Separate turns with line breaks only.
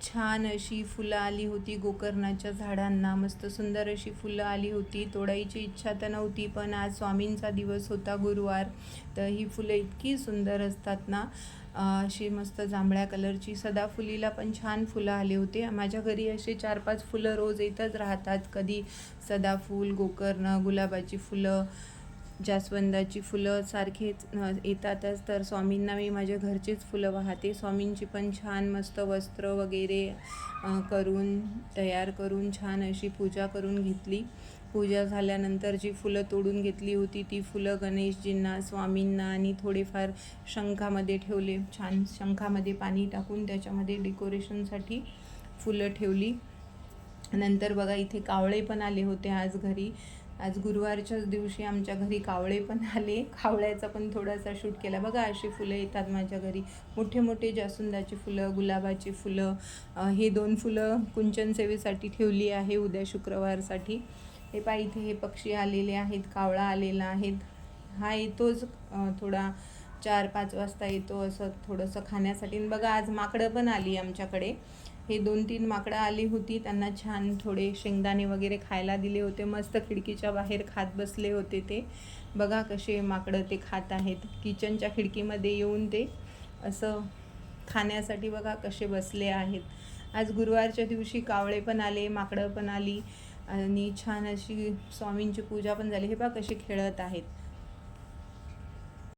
छान अशी फुलं आली होती गोकर्णाच्या झाडांना, मस्त सुंदर अशी फुलं आली होती. तोडायची इच्छा तर नव्हती, पण आज स्वामींचा दिवस होता, गुरुवार. तर ही फुलं इतकी सुंदर असतात ना, अशी मस्त जांभळ्या कलरची. सदाफुलीला पण छान फुलं आली होती. माझ्या घरी असे 4-5 फुलं रोज येतच राहतात. कधी सदाफूल, गोकर्ण, गुलाबाची फुलं, जास्वंदाची फुलं सारखेच येतातच. तर स्वामींना मी माझ्या घरचीच फुलं वाहते. स्वामींची पण छान मस्त वस्त्र वगैरे करून तयार करून छान अशी पूजा करून घेतली. पूजा झाल्यानंतर जी फुलं तोडून घेतली होती ती फुलं गणेशजींना, स्वामींना आणि थोडेफार शंखामध्ये ठेवले. छान शंखामध्ये पाणी टाकून त्याच्यामध्ये डेकोरेशनसाठी फुलं ठेवली. नंतर बघा इथे कावळे पण आले होते आज घरी. आज गुरुवारच्याच दिवशी आमच्या घरी कावळे पण आले. कावळ्याचा पण थोडासा शूट केला. बघा अशी फुलं येतात माझ्या घरी, मोठे मोठे जास्वंदाची फुलं, गुलाबाची फुलं. हे 2 फुलं कुंचन सेवेसाठी ठेवली आहे उद्या शुक्रवारसाठी. हे पहा इथे हे पक्षी आलेले आहेत, कावळा आलेला आहेत. हा येतोच थोडा 4-5 वाजता येतो असं थोडंसं खाण्यासाठी. बघा आज माकडं पण आली आमच्याकडे. हे 2-3 माकडं आली होती. त्यांना छान थोडे शेंगदाणे वगैरे खायला दिले होते. मस्त खिडकीच्या बाहेर खात बसले होते ते. बघा कसे माकडं ते खात आहेत. किचनच्या खिडकीमध्ये येऊन ते असं खाण्यासाठी बघा कसे बसले आहेत. आज गुरुवारच्या दिवशी कावळे पण आले, माकडं पण आली आणि छान अशी स्वामींची पूजा पण झाली. हे बघा कसे खेळत आहेत.